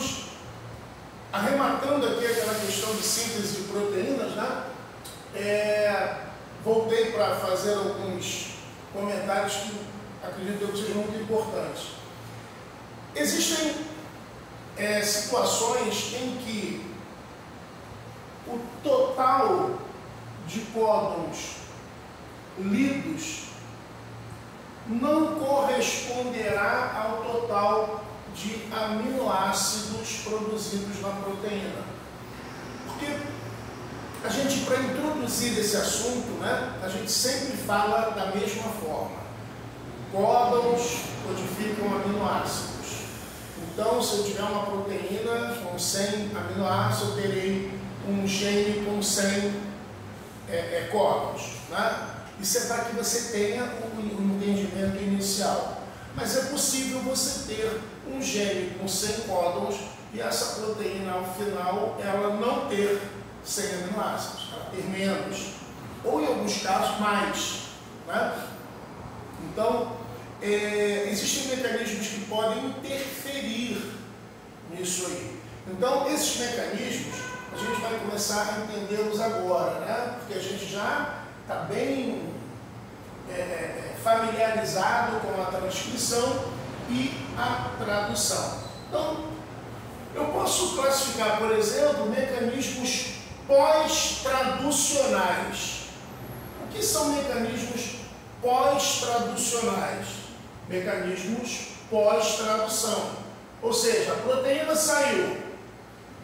amigos, arrematando aqui aquela questão de síntese de proteínas, né? Voltei para fazer alguns comentários que acredito que sejam muito importantes. Existem situações em que o total de códons lidos não corresponderá ao total de aminoácidos produzidos na proteína. Porque a gente, para introduzir esse assunto, né, a gente sempre fala da mesma forma. Códons codificam aminoácidos. Então, se eu tiver uma proteína com 100 aminoácidos, eu terei um gene com 100 códons, né? Isso é para que você tenha um entendimento inicial. Mas é possível você ter um gene com 100 códons e essa proteína, ao final, ela não ter 100 aminoácidos, ela ter menos, ou em alguns casos mais, né? Então, existem mecanismos que podem interferir nisso aí. Então, esses mecanismos, a gente vai começar a entendê-los agora, né? Porque a gente já está bem familiarizado com a transcrição e a tradução. Então, eu posso classificar, por exemplo, mecanismos pós-traducionais. O que são mecanismos pós-traducionais? Mecanismos pós-tradução. Ou seja, a proteína saiu,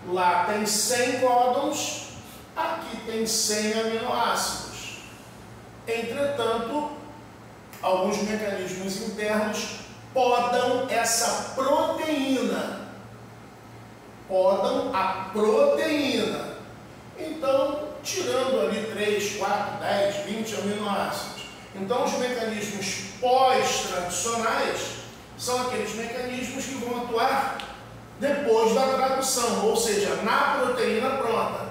lá tem 100 códons, aqui tem 100 aminoácidos. Entretanto, alguns mecanismos internos podam essa proteína. Podam a proteína. Então, tirando ali 3, 4, 10, 20 aminoácidos. Então, os mecanismos pós-traducionais são aqueles mecanismos que vão atuar depois da tradução, ou seja, na proteína pronta.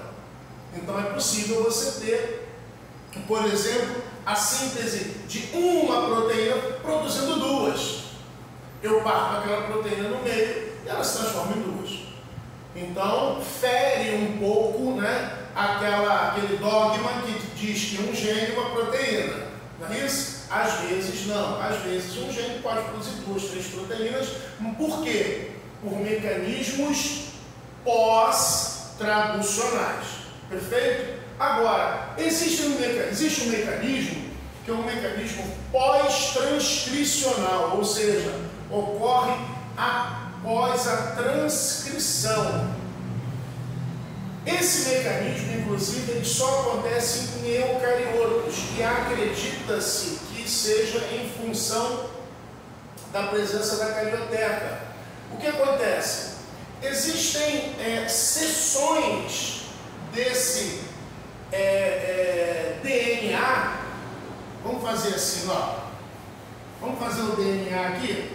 Então, é possível você ter, por exemplo, a síntese de uma proteína produzindo duas. Eu parto aquela proteína no meio e ela se transforma em duas. Então, fere um pouco, né, aquele dogma que diz que um gene é uma proteína. Não é isso? Às vezes não. Às vezes um gene pode produzir 2, 3 proteínas. Por quê? Por mecanismos pós-traducionais. Perfeito? Agora, existe um mecanismo que é um mecanismo pós-transcricional, ou seja, ocorre após a transcrição. Esse mecanismo, inclusive, ele só acontece em eucariotos e acredita-se que seja em função da presença da carioteca. O que acontece? Existem seções desse DNA. Vamos fazer assim, ó. Vamos fazer o DNA aqui?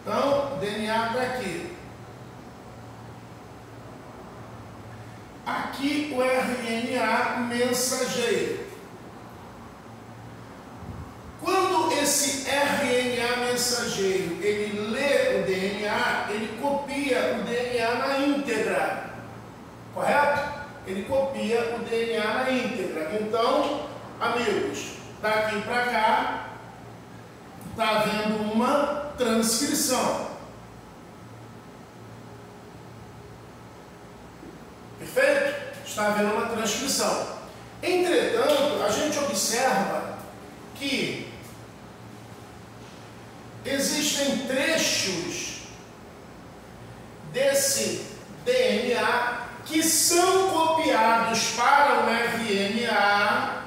Então, o DNA está aqui. Aqui o RNA mensageiro. Quando esse RNA mensageiro ele lê o DNA, ele copia o DNA na íntegra. Correto? Ele copia o DNA na íntegra. Então, amigos, daqui para cá está havendo uma transcrição. Perfeito? Está havendo uma transcrição. Entretanto, a gente observa que existem trechos desse DNA que são copiados para o RNA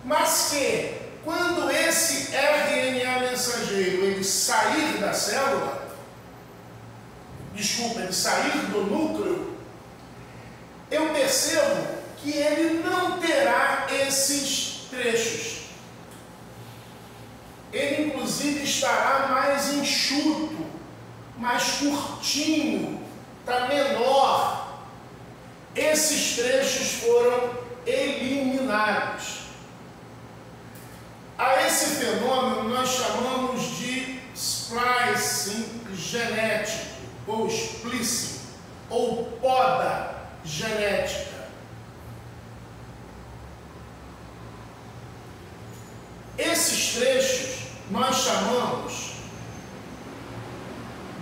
mas que, quando esse RNA mensageiro ele sair da célula, ele sair do núcleo, eu percebo que ele não terá esses trechos. Ele, inclusive, estará mais enxuto, mais curtinho, está menor. Esses trechos foram eliminados. A esse esse fenômeno nós chamamos de splicing genético, ou splicing, ou poda genética. Esses trechos nós chamamos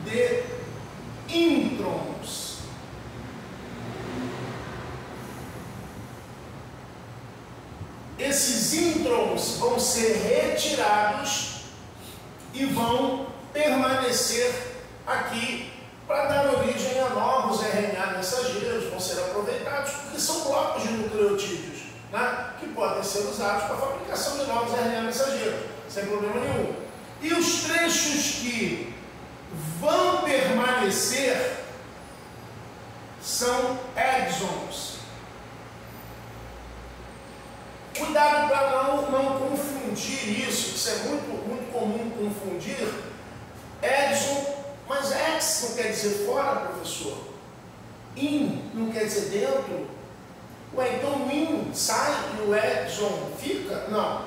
de introns. Esses introns vão ser retirados e vão permanecer aqui para dar origem a novos RNA mensageiros, vão ser aproveitados, porque são blocos de nucleotídeos, né, que podem ser usados para a fabricação de novos RNA mensageiros, sem problema nenhum. E os trechos que vão permanecer são exons. Cuidado para não confundir isso, isso é muito comum confundir exon, mas ex não quer dizer fora, professor. In não quer dizer dentro. Ué, então o in sai e o exon fica? Não.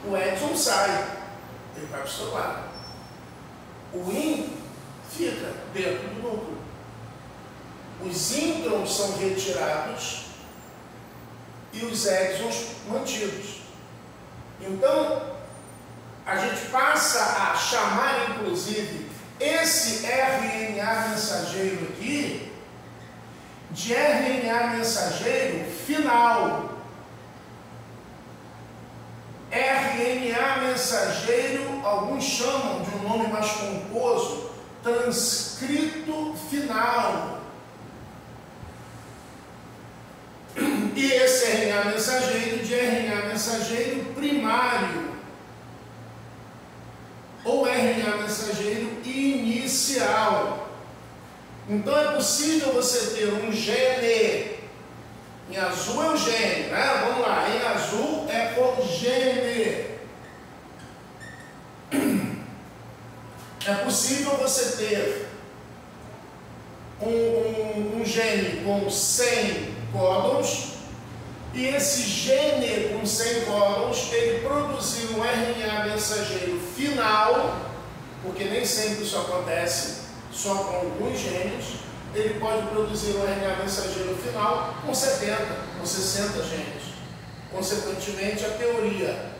O exon sai, ele vai para o seu lado. O in fica dentro do núcleo. Os introns são retirados e os exons mantidos. Então, a gente passa a chamar, inclusive, esse RNA mensageiro aqui de RNA mensageiro final. RNA mensageiro, alguns chamam de um nome mais pomposo, transcrito final. E esse RNA mensageiro de RNA mensageiro primário, ou RNA mensageiro inicial. Então é possível você ter um gene, em azul é o gene, né? Vamos lá, em azul é o gene. É possível você ter um gene com 100 códons, e esse gene com 100 códons, ele produzir um RNA mensageiro final, porque nem sempre isso acontece só com alguns genes, ele pode produzir um RNA mensageiro final com 70, com 60 genes. Consequentemente, a teoria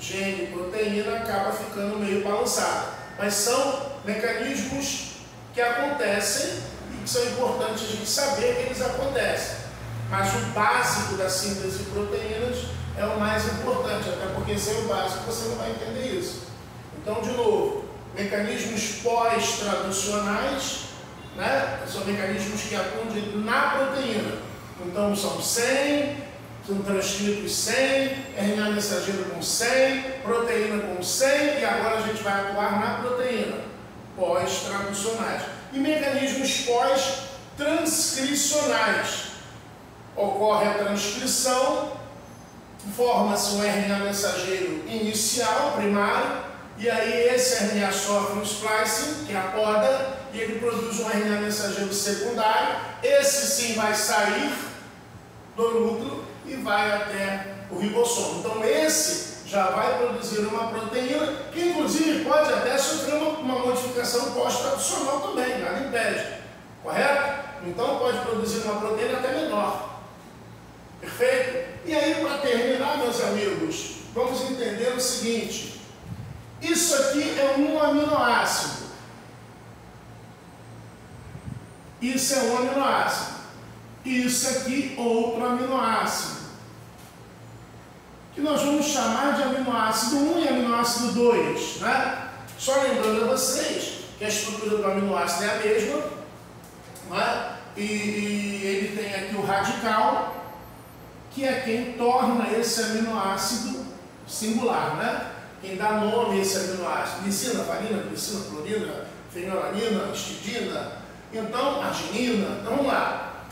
gene-proteína acaba ficando meio balançada. Mas são mecanismos que acontecem e que são importantes a gente saber que eles acontecem. Mas o básico da síntese de proteínas é o mais importante, até porque sem o básico você não vai entender isso. Então, de novo, mecanismos pós-traducionais, né? São mecanismos que atuam na proteína. Então, são 100, são transcritos 100, RNA mensageiro com 100, proteína com 100, e agora a gente vai atuar na proteína, pós-traducionais. E mecanismos pós-transcricionais. Ocorre a transcrição, forma-se um RNA mensageiro inicial, primário, e aí esse RNA sofre um splicing, que é a poda, e ele produz um RNA mensageiro secundário. Esse sim vai sair do núcleo e vai até o ribossomo. Então esse já vai produzir uma proteína, que inclusive pode até sofrer uma modificação pós-traducional também, nada impede, correto? Então pode produzir uma proteína até menor. Perfeito? E aí, para terminar, meus amigos, vamos entender o seguinte: isso aqui é um aminoácido. Isso é um aminoácido. Isso aqui, outro aminoácido. Que nós vamos chamar de aminoácido 1 e aminoácido 2, né? Só lembrando a vocês que a estrutura do aminoácido é a mesma, né? E ele tem aqui o radical, que é quem torna esse aminoácido singular, né? Quem dá nome a esse aminoácido: glicina, valina, glicina, clorina, fenilalanina, histidina, então arginina. Então vamos lá.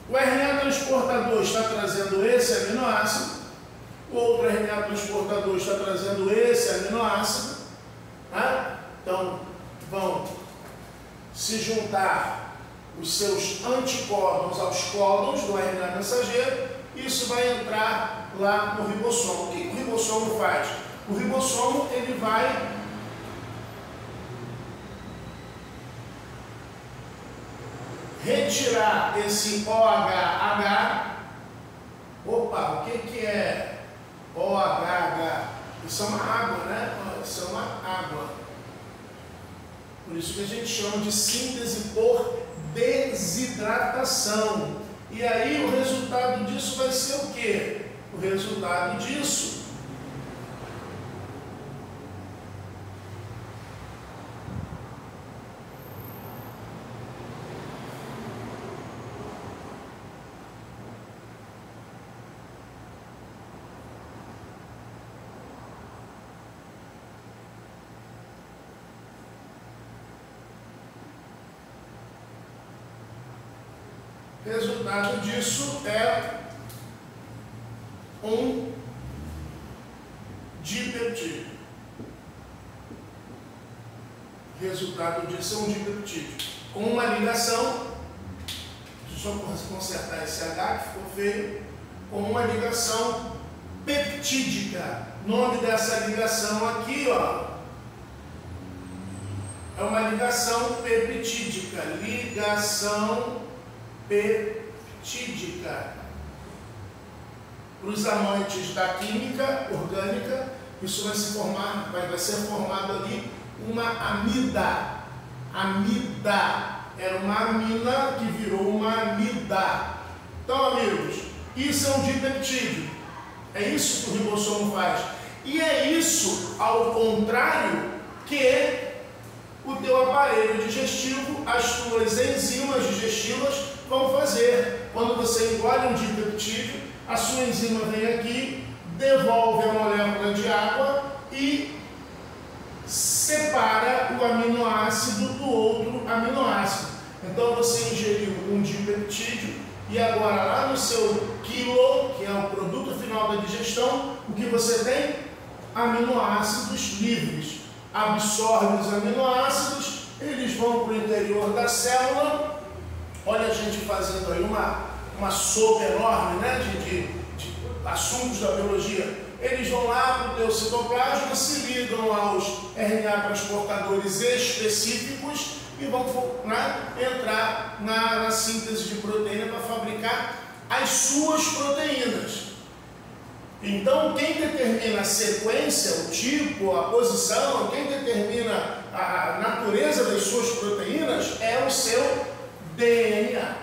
O RNA transportador está trazendo esse aminoácido, o outro RNA transportador está trazendo esse aminoácido, né? Então vão se juntar os seus anticódons aos códons do RNA mensageiro, e isso vai entrar lá no ribossomo. O que o ribossomo faz? O ribossomo ele vai retirar esse OHH. Opa, o que é OHH? Isso é uma água, né? Isso é uma água. Por isso que a gente chama de síntese por desidratação. E aí o resultado disso vai ser o quê? O resultado disso é um dipeptídeo. Resultado disso é um dipeptídeo. Com uma ligação, deixa eu só consertar esse H que ficou feio, com uma ligação peptídica. Nome dessa ligação aqui, ó, é uma ligação peptídica. Ligação peptídica. Para os amantes da química orgânica, isso vai se formar, vai ser formado ali uma amida. Amida era uma amina que virou uma amida. Então, amigos, isso é um dipeptídeo. É isso que o ribossomo faz. E é isso, ao contrário, que o teu aparelho digestivo, as tuas enzimas digestivas vão fazer. Quando você engole um dipeptídeo, a sua enzima vem aqui, devolve a molécula de água e separa o aminoácido do outro aminoácido. Então você ingeriu um dipeptídeo e agora lá no seu quilo, que é o produto final da digestão, o que você tem? Aminoácidos livres. Absorve os aminoácidos, eles vão para o interior da célula. Olha a gente fazendo aí uma sopa enorme, né, de assuntos da biologia. Eles vão lá para o teu citoplasma, se ligam aos RNA transportadores específicos e vão, né, entrar na síntese de proteína para fabricar as suas proteínas. Então, quem determina a sequência, o tipo, a posição, quem determina a natureza das suas proteínas é o seu DNA.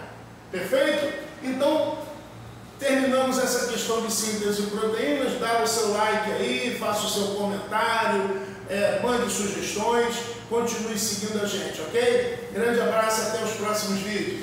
Perfeito? Então, terminamos essa questão de síntese de proteínas. Dá o seu like aí, faça o seu comentário, mande sugestões, continue seguindo a gente, ok? Grande abraço e até os próximos vídeos.